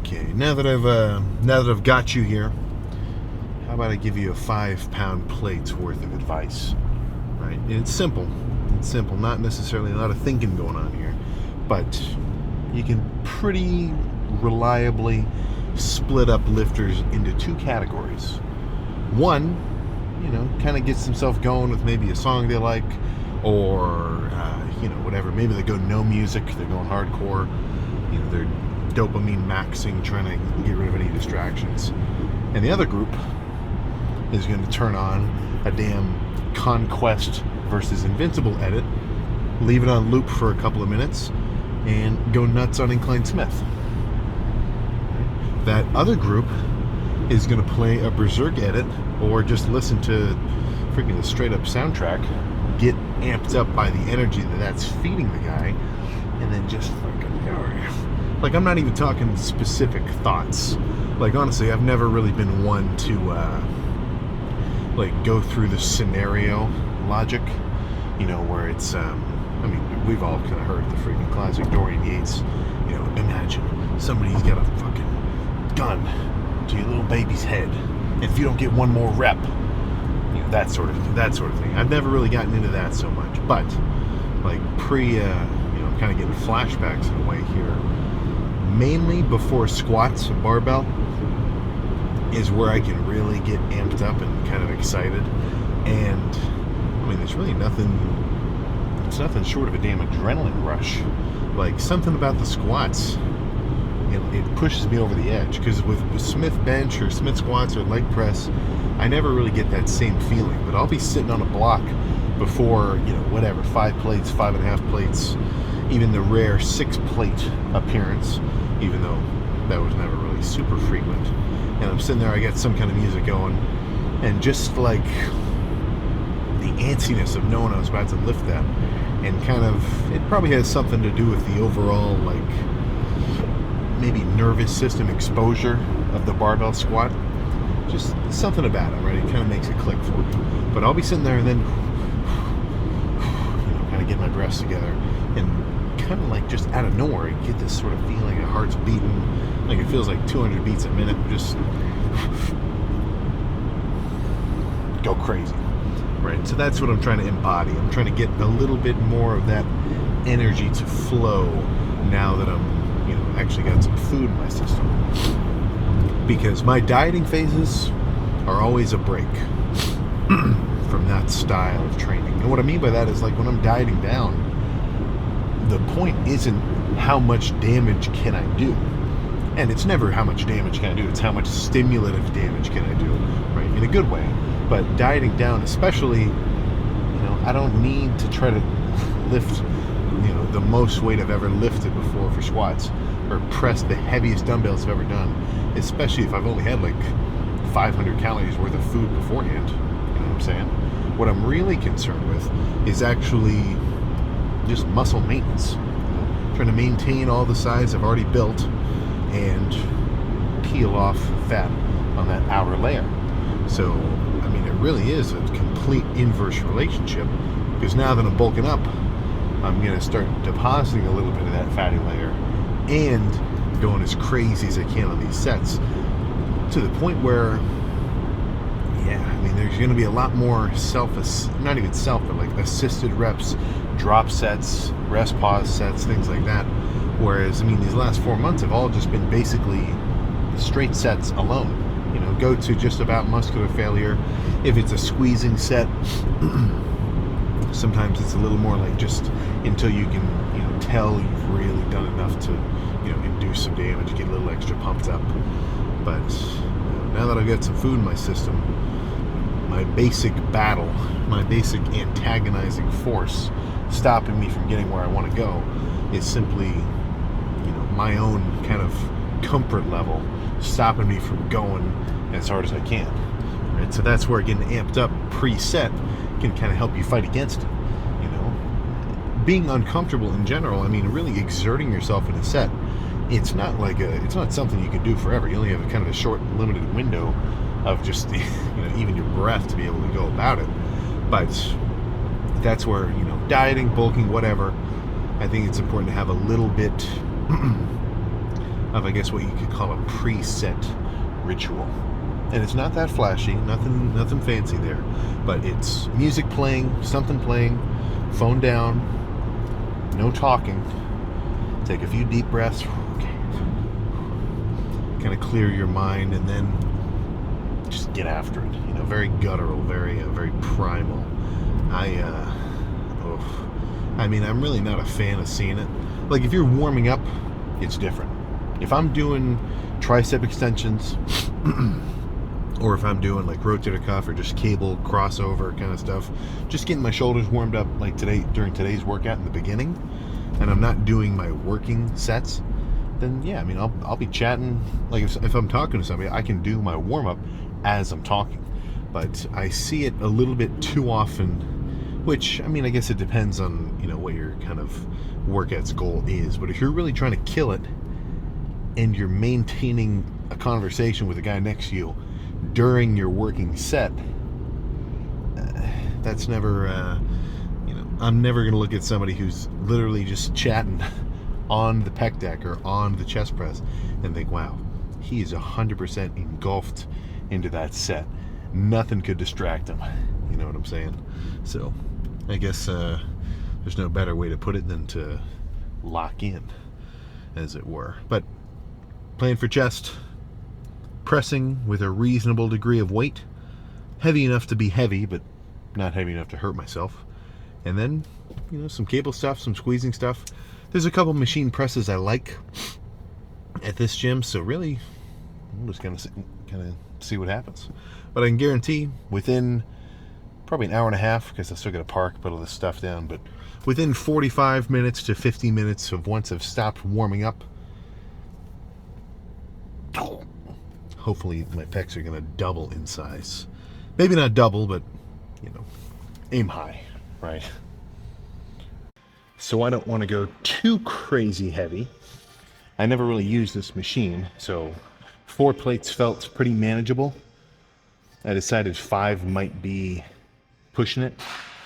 Okay, now that I've got you here, how about I give you a 5-pound plate's worth of advice, right? And it's simple. It's simple, not necessarily a lot of thinking going on here, but you can pretty reliably split up lifters into two categories. One, kind of gets themselves going with maybe a song they like, or whatever. Maybe they go no music, they're going hardcore. They're dopamine maxing, trying to get rid of any distractions. And the other group is going to turn on a damn Conquest versus Invincible edit, leave it on loop for a couple of minutes, and go nuts on Incline Smith. That other group is going to play a Berserk edit, or just listen to freaking the straight up soundtrack, get amped up by the energy that's feeding the guy, and then just fucking like, I'm not even talking specific thoughts. Like, honestly, I've never really been one to go through the scenario logic, where it's we've all kind of heard the freaking classic Dorian Yates, imagine somebody's got a fucking gun to your little baby's head, and if you don't get one more rep, that sort of thing. I've never really gotten into that so much, but like I'm kind of getting flashbacks in a way here. Mainly before squats and barbell is where I can really get amped up and kind of excited. And there's really nothing short of a damn adrenaline rush. Like, something about the squats, it pushes me over the edge, because with Smith bench or Smith squats or leg press, I never really get that same feeling. But I'll be sitting on a block before 5 plates, 5.5 plates, even the rare 6-plate appearance, even though that was never really super frequent. And I'm sitting there, I got some kind of music going, and just like the antsiness of knowing I was about to lift that, and it probably has something to do with the overall, like, maybe nervous system exposure of the barbell squat. Just something about it, right? It kind of makes it click for me. But I'll be sitting there and then kind of get my breaths together, and kind of like just out of nowhere, you get this sort of feeling, your heart's beating, like it feels like 200 beats a minute, just go crazy, right? So that's what I'm trying to embody. I'm trying to get a little bit more of that energy to flow now that I'm, actually got some food in my system. Because my dieting phases are always a break from that style of training. And what I mean by that is, like, when I'm dieting down, the point isn't how much damage can I do. And it's never how much damage can I do. It's how much stimulative damage can I do, right? In a good way. But dieting down, especially, I don't need to try to lift, the most weight I've ever lifted before for squats, or press the heaviest dumbbells I've ever done, especially if I've only had like 500 calories worth of food beforehand. You know what I'm saying? What I'm really concerned with is actually just muscle maintenance. Trying to maintain all the size I've already built and peel off fat on that outer layer. So, it really is a complete inverse relationship, because now that I'm bulking up, I'm going to start depositing a little bit of that fatty layer and going as crazy as I can on these sets, to the point where, there's going to be a lot more not even self, but like assisted reps, drop sets, rest pause sets, things like that. Whereas, these last 4 months have all just been basically straight sets alone. Go to just about muscular failure. If it's a squeezing set, sometimes it's a little more like just until you can, tell you've really done enough to, induce some damage, get a little extra pumped up. But now that I've got some food in my system, my basic battle, my basic antagonizing force stopping me from getting where I want to go is simply, my own kind of comfort level stopping me from going as hard as I can. Right? So that's where getting amped up pre-set can kind of help you fight against it. Being uncomfortable in general, really exerting yourself in a set, it's not something you can do forever. You only have kind of a short, limited window of just, even your breath to be able to go about it. But that's where, dieting, bulking, whatever, I think it's important to have a little bit of, I guess, what you could call a preset ritual. And it's not that flashy, nothing fancy there, but it's music playing, something playing, phone down, no talking. Take a few deep breaths, kind of clear your mind, and then just get after it. You know, very guttural, very primal. I mean, I'm really not a fan of seeing it. Like, if you're warming up, it's different. If I'm doing tricep extensions, or if I'm doing like rotator cuff or just cable crossover kind of stuff, just getting my shoulders warmed up like today during today's workout in the beginning, and I'm not doing my working sets, then yeah, I mean, I'll be chatting. Like if I'm talking to somebody, I can do my warm up as I'm talking. But I see it a little bit too often, which, I mean, I guess it depends on, you know, what your kind of workout's goal is. But if you're really trying to kill it and you're maintaining a conversation with the guy next to you during your working set, that's never, you know, I'm never going to look at somebody who's literally just chatting on the pec deck or on the chest press and think, wow, he is 100% engulfed into that set. Nothing could distract him. You know what I'm saying? So I guess there's no better way to put it than to lock in, as it were. But playing for chest, pressing with a reasonable degree of weight, heavy enough to be heavy, but not heavy enough to hurt myself. And then, you know, some cable stuff, some squeezing stuff. There's a couple machine presses I like at this gym, so really, I'm just gonna kind of see what happens. But I can guarantee within probably an hour and a half, because I still got to park, put all this stuff down, but within 45 minutes to 50 minutes of once I've stopped warming up, hopefully my pecs are going to double in size. Maybe not double, but, you know, aim high, right? So I don't want to go too crazy heavy. I never really used this machine, so 4 plates felt pretty manageable. I decided 5 might be pushing it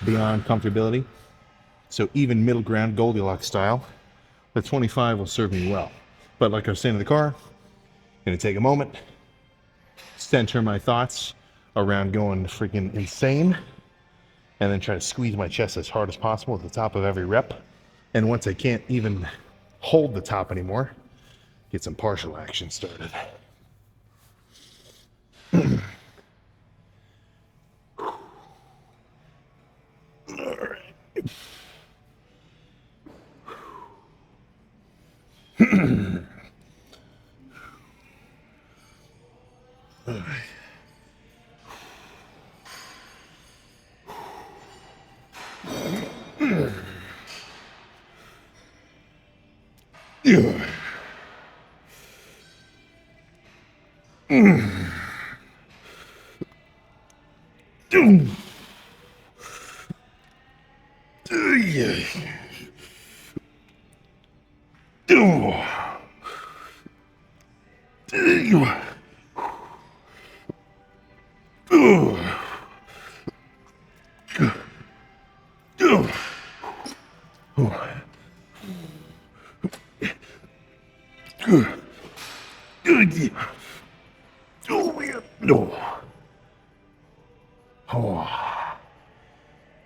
beyond comfortability. So even middle ground, Goldilocks style, the 25 will serve me well. But like I was saying in the car, gonna take a moment, center my thoughts around going freaking insane, and then try to squeeze my chest as hard as possible at the top of every rep. And once I can't even hold the top anymore, get some partial action started.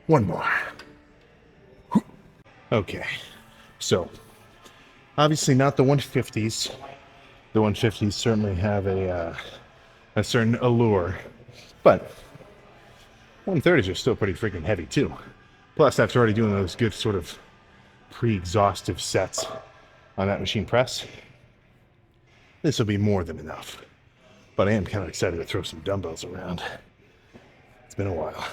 One more. Okay, so obviously not the 150s. The 150s certainly have a certain allure, but 130s are still pretty freaking heavy too. Plus, after already doing those good sort of pre-exhaustive sets on that machine press, this will be more than enough. But I am kind of excited to throw some dumbbells around. It's been a while.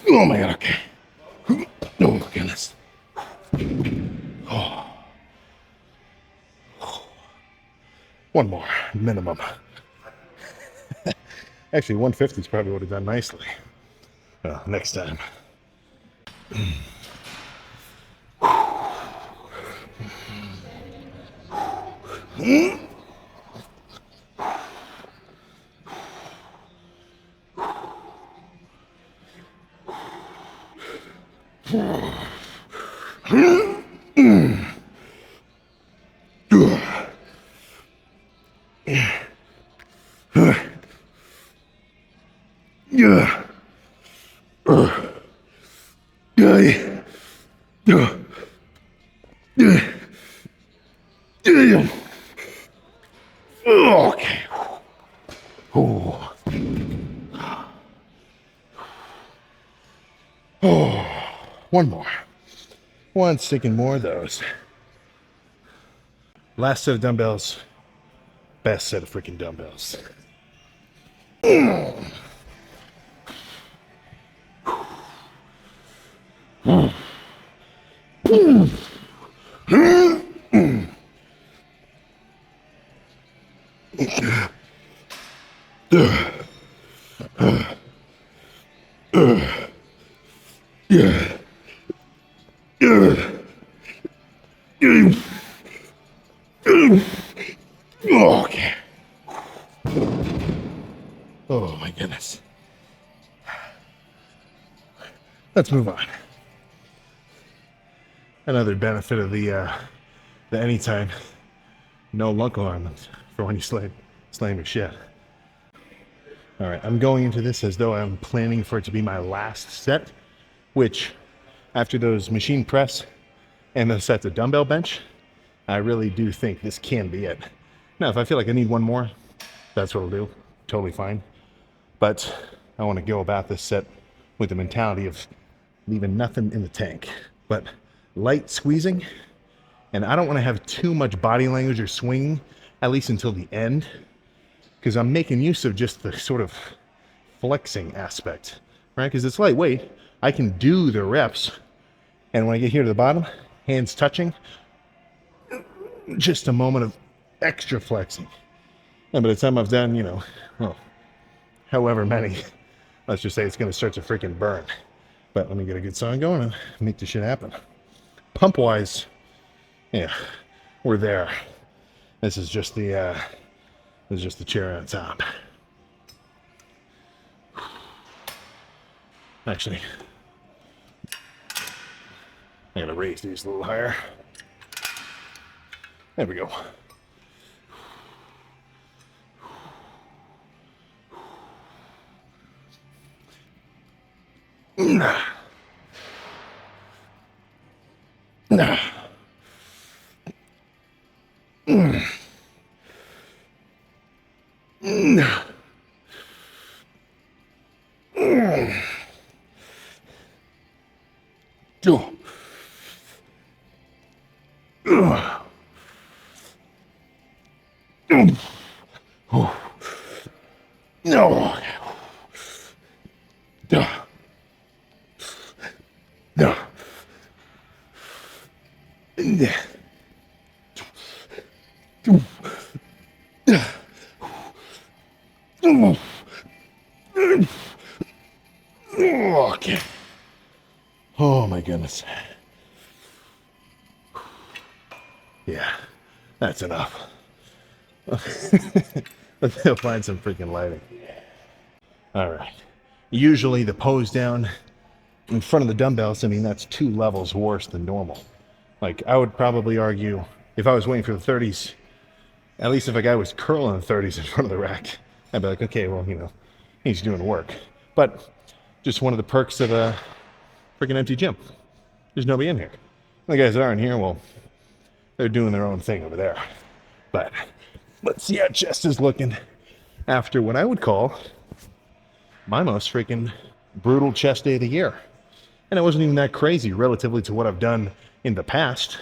Oh my God, okay. Oh my goodness. Oh. One more, minimum. Actually, 150 is probably would have done nicely. Next time. Okay. Oh. Oh. One more. One sticking more of those. Last set of dumbbells. Best set of freaking dumbbells. Okay. Oh my goodness. Let's move on. Another benefit of the anytime no lunk alignment for when you slam your shit. All right, I'm going into this as though I'm planning for it to be my last set, which after those machine press and those sets of dumbbell bench, I really do think this can be it. Now, if I feel like I need one more, that's what I'll do. Totally fine. But I want to go about this set with the mentality of leaving nothing in the tank, but light squeezing. And I don't want to have too much body language or swinging, at least until the end, because I'm making use of just the sort of flexing aspect, right? Because it's lightweight. I can do the reps. And when I get here to the bottom, hands touching, just a moment of extra flexing. And by the time I've done, well, however many, let's just say it's going to start to freaking burn. But let me get a good song going and make this shit happen. Pump wise, yeah, we're there. This is just the cherry on top. Actually, I gotta raise these a little higher. There we go. Nah. Nah. Nah. No. Okay. Oh my goodness. Yeah, that's enough. Let's find some freaking lighting. All right. Usually the pose down in front of the dumbbells, I mean, that's 2 levels worse than normal. Like, I would probably argue, if I was waiting for the 30s, at least if a guy was curling the 30s in front of the rack, I'd be like, okay, well, he's doing work. But just one of the perks of a freaking empty gym. There's nobody in here. The guys that aren't here, well, they're doing their own thing over there. But let's see how chest is looking after what I would call my most freaking brutal chest day of the year. And it wasn't even that crazy relatively to what I've done in the past.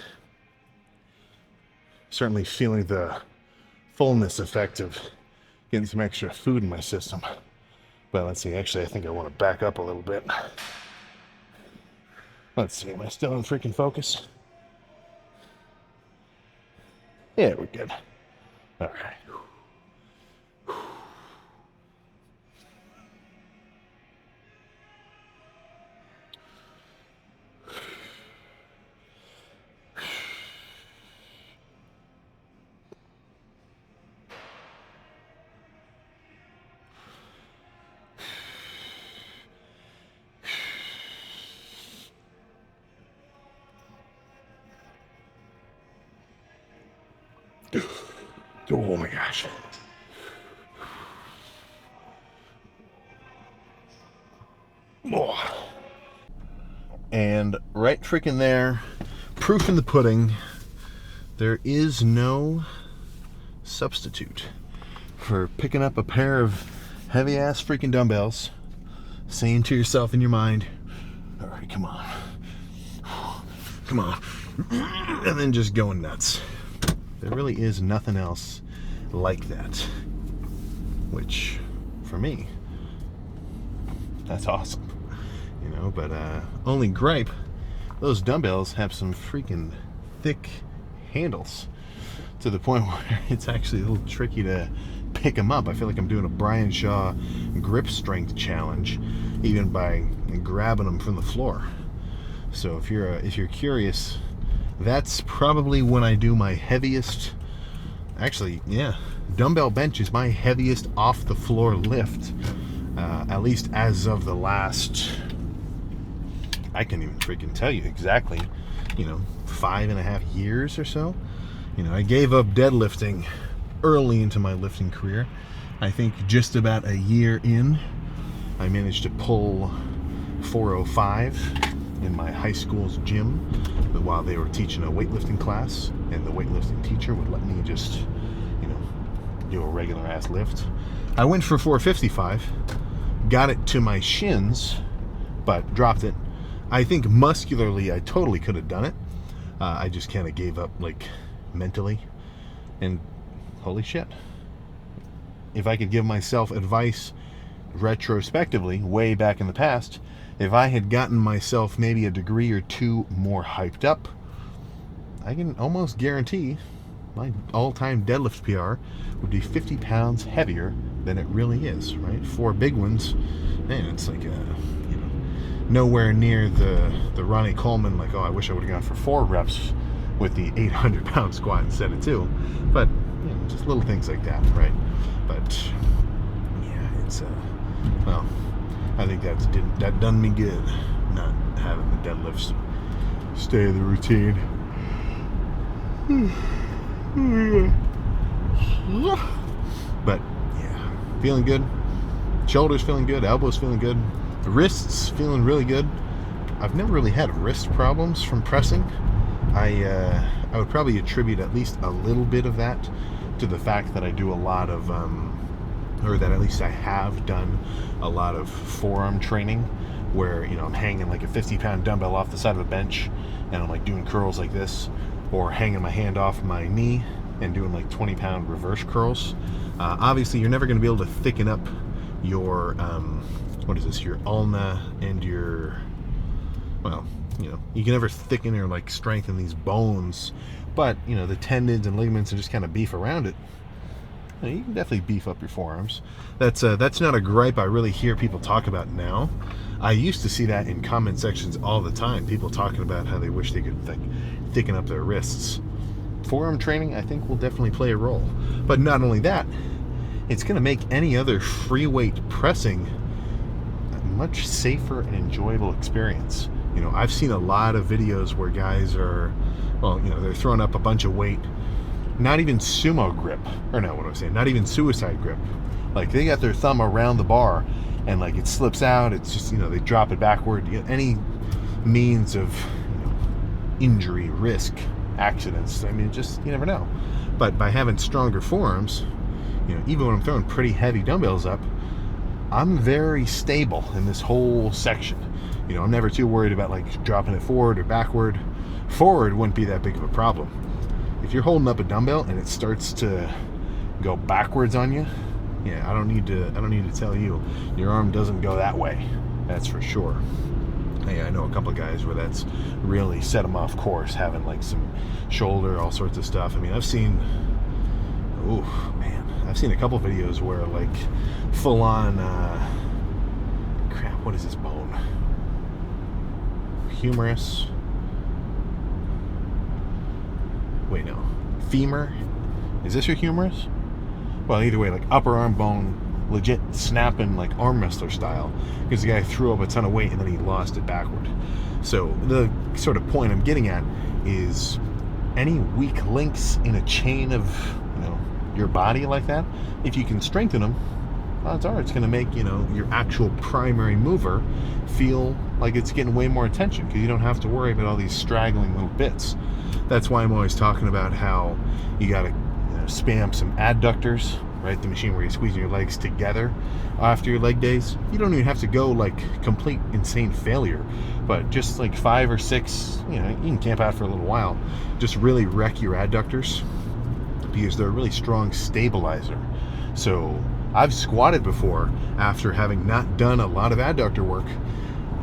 Certainly feeling the fullness effect of getting some extra food in my system. But let's see, actually I think I want to back up a little bit. Let's see, am I still in freaking focus? Yeah, we're good. All right. Oh my gosh. Oh. And right freaking there, proof in the pudding, there is no substitute for picking up a pair of heavy ass freaking dumbbells, saying to yourself in your mind, all right, come on, come on, and then just going nuts. There really is nothing else like that, which for me, that's awesome, you know. But only gripe, those dumbbells have some freaking thick handles to the point where it's actually a little tricky to pick them up. I feel like I'm doing a Brian Shaw grip strength challenge even by grabbing them from the floor. So if you're curious, that's probably when I do my heaviest. Actually, yeah, dumbbell bench is my heaviest off the floor lift, at least as of the last, I can't even freaking tell you exactly, 5.5 years or so. I gave up deadlifting early into my lifting career. I think just about a year in, I managed to pull 405 in my high school's gym while they were teaching a weightlifting class, and the weightlifting teacher would let me just, do a regular ass lift. I went for 455, got it to my shins, but dropped it. I think muscularly I totally could have done it. I just kind of gave up, mentally. And holy shit, if I could give myself advice retrospectively way back in the past, if I had gotten myself maybe a degree or two more hyped up, I can almost guarantee my all-time deadlift PR would be 50 pounds heavier than it really is, right? 4 big ones, man, it's like nowhere near the Ronnie Coleman, oh, I wish I would have gone for 4 reps with the 800-pound squat instead of 2. But just little things like that, right? But yeah, it's well, I think that done me good, not having the deadlifts stay in the routine. But yeah, feeling good. Shoulders feeling good. Elbows feeling good. Wrists feeling really good. I've never really had wrist problems from pressing. I would probably attribute at least a little bit of that to the fact that I do a lot of, or that at least I have done a lot of forearm training, where I'm hanging like a 50-pound dumbbell off the side of a bench, and I'm doing curls like this, or hanging my hand off my knee and doing 20-pound reverse curls. Obviously, you're never going to be able to thicken up your your ulna and your, you can never thicken or strengthen these bones, but the tendons and ligaments and just kind of beef around it. You can definitely beef up your forearms. That's not a gripe I really hear people talk about now. I used to see that in comment sections all the time. People talking about how they wish they could thicken up their wrists. Forearm training, I think, will definitely play a role. But not only that, it's going to make any other free weight pressing a much safer and enjoyable experience. I've seen a lot of videos where guys are, they're throwing up a bunch of weight, not even sumo grip, or no, what am I saying? Not even suicide grip. They got their thumb around the bar, and it slips out. It's just, they drop it backward. Any means of injury, risk, accidents. I mean, you never know. But by having stronger forearms, even when I'm throwing pretty heavy dumbbells up, I'm very stable in this whole section. You know, I'm never too worried about like dropping it forward or backward. Forward wouldn't be that big of a problem. If you're holding up a dumbbell and it starts to go backwards on you, yeah, I don't need to tell you, your arm doesn't go that way. That's for sure. Hey, I know a couple of guys where that's really set them off course, having like some shoulder, all sorts of stuff. I mean, I've seen a couple videos where like full on crap, what is this bone? Humerus. Wait, no. Femur? Is this your humerus? Well, either way, like upper arm bone legit snapping like arm wrestler style, because the guy threw up a ton of weight and then he lost it backward. So the sort of point I'm getting at is any weak links in a chain of, you know, your body like that, if you can strengthen them, odds are it's going to make, you know, your actual primary mover feel like it's getting way more attention, because you don't have to worry about all these straggling little bits. That's why I'm always talking about how you got to, you know, spam some adductors, right? The machine where you're squeezing your legs together after your leg days. You don't even have to go like complete insane failure, but just like 5 or 6, you know, you can camp out for a little while. Just really wreck your adductors, because they're a really strong stabilizer. So I've squatted before after having not done a lot of adductor work,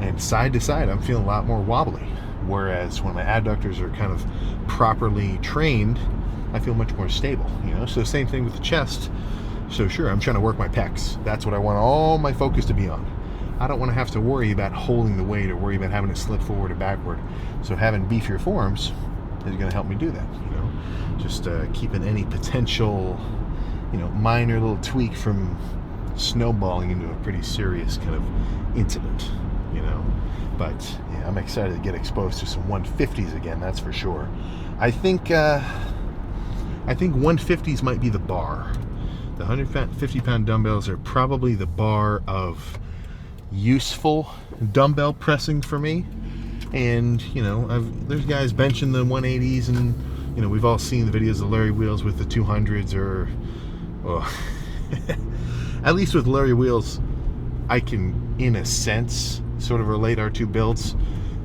and side to side I'm feeling a lot more wobbly. Whereas when my adductors are kind of properly trained, I feel much more stable, you know? So same thing with the chest. So sure, I'm trying to work my pecs. That's what I want all my focus to be on. I don't want to have to worry about holding the weight or worry about having it slip forward or backward. So having beefier forearms is going to help me do that, you know? Just keeping any potential, you know, minor little tweak from snowballing into a pretty serious kind of incident, you know? But yeah, I'm excited to get exposed to some 150s again, that's for sure. I think 150s might be the bar. The 150-pound dumbbells are probably the bar of useful dumbbell pressing for me. And, you know, there's guys benching the 180s, and, you know, we've all seen the videos of Larry Wheels with the 200s, or, well, at least with Larry Wheels, I can, in a sense, sort of relate our two builds.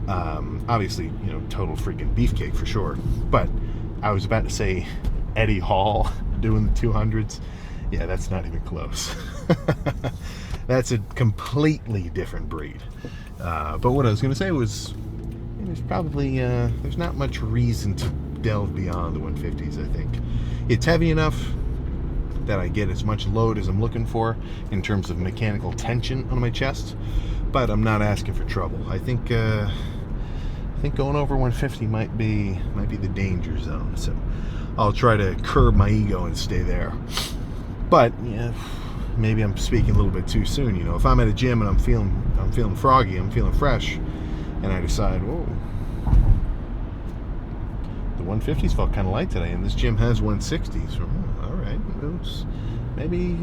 Obviously, you know, total freaking beefcake for sure. But I was about to say Eddie Hall doing the 200s. Yeah, that's not even close. That's a completely different breed. But what I was going to say was, there's probably there's not much reason to delve beyond the 150s. I think it's heavy enough that I get as much load as I'm looking for in terms of mechanical tension on my chest, but I'm not asking for trouble. I think going over 150 might be the danger zone. So I'll try to curb my ego and stay there. But yeah, maybe I'm speaking a little bit too soon. You know, if I'm at a gym and I'm feeling froggy, I'm feeling fresh, and I decide, whoa, the 150s felt kind of light today, and this gym has 160s. All right, maybe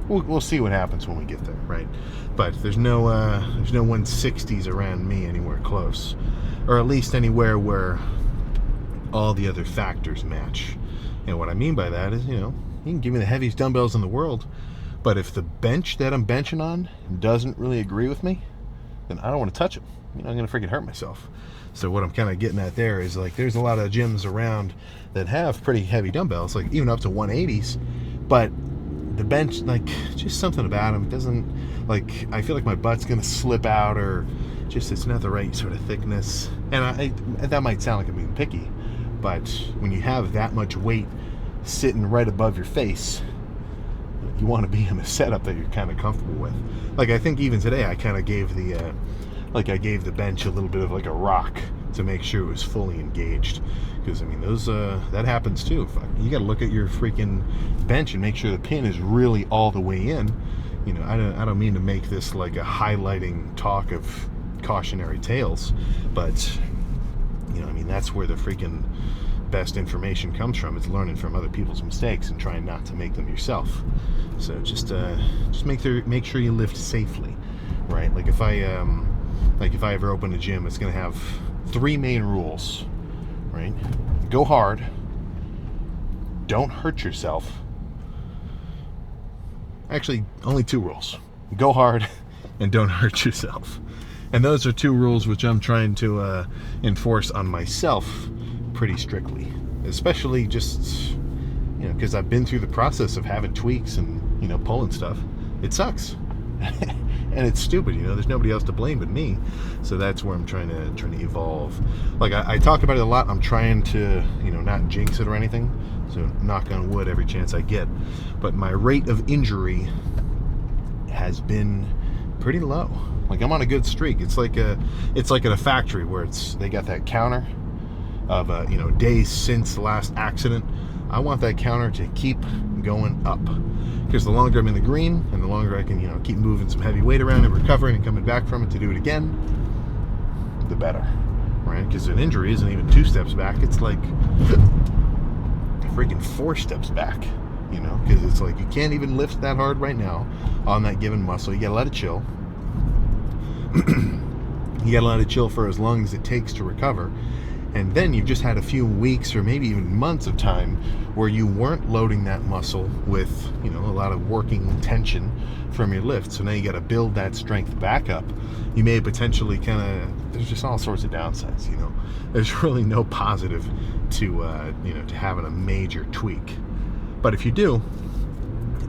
we'll see what happens when we get there, right? But there's no 160s around me anywhere close, or at least anywhere where all the other factors match. And what I mean by that is, you know, you can give me the heaviest dumbbells in the world, but if the bench that I'm benching on doesn't really agree with me, then I don't want to touch it. You know, I'm going to freaking hurt myself. So what I'm kind of getting at there is, like, there's a lot of gyms around that have pretty heavy dumbbells, like even up to 180s, but the bench, like, just something about them doesn't, like, I feel like my butt's going to slip out, or just it's not the right sort of thickness. And that might sound like I'm being picky, but when you have that much weight sitting right above your face, you want to be in a setup that you're kind of comfortable with. Like, I think even today I kind of gave the bench a little bit of like a rock to make sure it was fully engaged, because I mean, those that happens too. You got to look at your freaking bench and make sure the pin is really all the way in. You know, I don't mean to make this like a highlighting talk of cautionary tales, but you know, I mean, that's where the freaking best information comes from. It's learning from other people's mistakes and trying not to make them yourself. So just make sure you lift safely, right? Like if I ever open a gym, it's gonna have 3 main rules, right? Go hard, don't hurt yourself, actually only 2 rules. Go hard and don't hurt yourself. And those are 2 rules which I'm trying to enforce on myself pretty strictly. Especially just, because I've been through the process of having tweaks and, pulling stuff. It sucks. And it's stupid, there's nobody else to blame but me. So that's where I'm trying to evolve. Like I talk about it a lot. I'm trying to, not jinx it or anything. So knock on wood every chance I get. But my rate of injury has been pretty low. Like I'm on a good streak. It's like at a factory where they got that counter of days since the last accident. I want that counter to keep going up, because the longer I'm in the green and the longer I can keep moving some heavy weight around and recovering and coming back from it to do it again, the better, right? Because an injury isn't even 2 steps back. It's like freaking 4 steps back, because it's like you can't even lift that hard right now on that given muscle. You gotta let it chill. You gotta let it chill for as long as it takes to recover. And then you've just had a few weeks or maybe even months of time where you weren't loading that muscle with, a lot of working tension from your lift. So now you got to build that strength back up. You may potentially there's just all sorts of downsides, There's really no positive to having a major tweak. But if you do,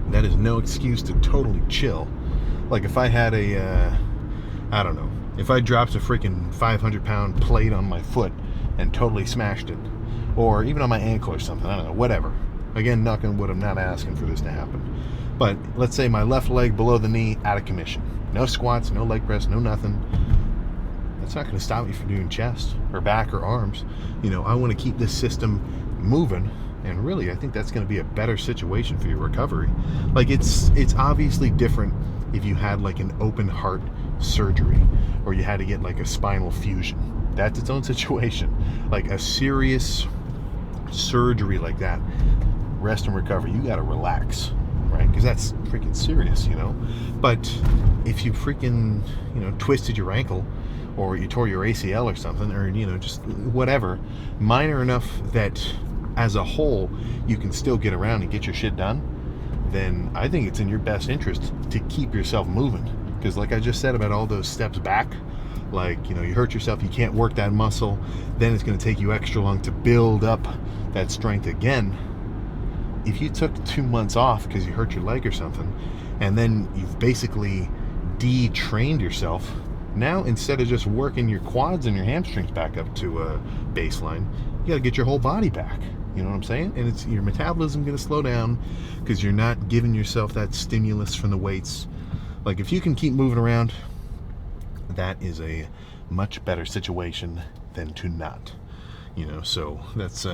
that is no excuse to totally chill. Like if I had if I dropped a freaking 500-pound plate on my foot and totally smashed it, or even on my ankle or something, I don't know, whatever. Again, knock on wood, I'm not asking for this to happen. But let's say my left leg below the knee out of commission. No squats, no leg press, no nothing. That's not going to stop me from doing chest or back or arms. I want to keep this system moving, and really I think that's going to be a better situation for your recovery. Like it's obviously different if you had like an open heart surgery or you had to get like a spinal fusion. That's its own situation. Like a serious surgery like that, rest and recover, you got to relax, right? Because that's freaking serious, But if you freaking, twisted your ankle or you tore your ACL or something, or, just whatever, minor enough that as a whole you can still get around and get your shit done, then I think it's in your best interest to keep yourself moving. Because like I just said about all those steps back, like, you hurt yourself, you can't work that muscle, then it's going to take you extra long to build up that strength again. If you took 2 months off because you hurt your leg or something, and then you've basically de-trained yourself, now instead of just working your quads and your hamstrings back up to a baseline, you got to get your whole body back. You know what I'm saying? And it's your metabolism going to slow down because you're not giving yourself that stimulus from the weights. Like if you can keep moving around, that is a much better situation than to not. So that's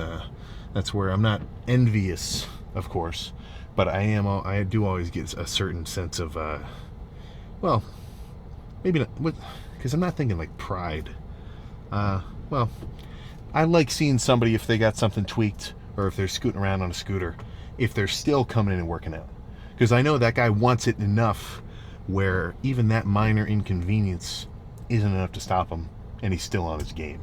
where I'm not envious, of course, but I do always get a certain sense of maybe not, because I'm not thinking like pride. I like seeing somebody, if they got something tweaked or if they're scooting around on a scooter, if they're still coming in and working out, because I know that guy wants it enough where even that minor inconvenience isn't enough to stop him, and he's still on his game.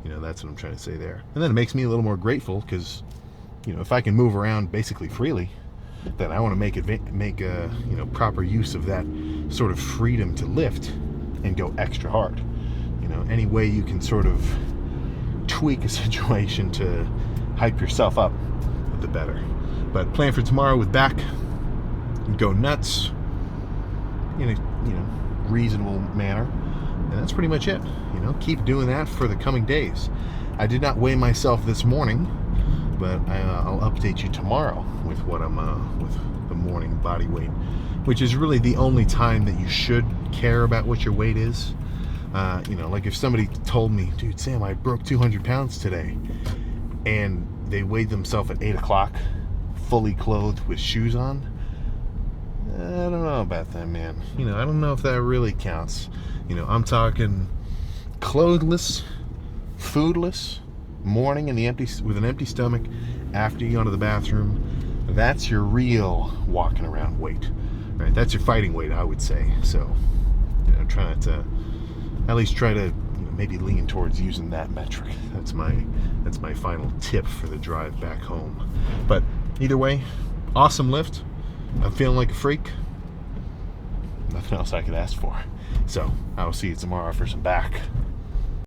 That's what I'm trying to say there. And then it makes me a little more grateful because, if I can move around basically freely, then I want to make proper use of that sort of freedom to lift and go extra hard. Any way you can sort of tweak a situation to hype yourself up, the better. But plan for tomorrow with back, go nuts in a reasonable manner, and that's pretty much it. Keep doing that for the coming days. I did not weigh myself this morning, but I'll update you tomorrow with what I'm with the morning body weight, which is really the only time that you should care about what your weight is. Like if somebody told me, dude, Sam, I broke 200 pounds today, and they weighed themselves at 8 o'clock, fully clothed with shoes on, I don't know about that, man. I don't know if that really counts. I'm talking clothless, foodless, morning with an empty stomach after you go to the bathroom. That's your real walking around weight, right? That's your fighting weight, I would say. So, try not to, at least try to maybe lean towards using that metric. That's my final tip for the drive back home. But either way, awesome lift. I'm feeling like a freak. Nothing else I could ask for. So I will see you tomorrow for some back.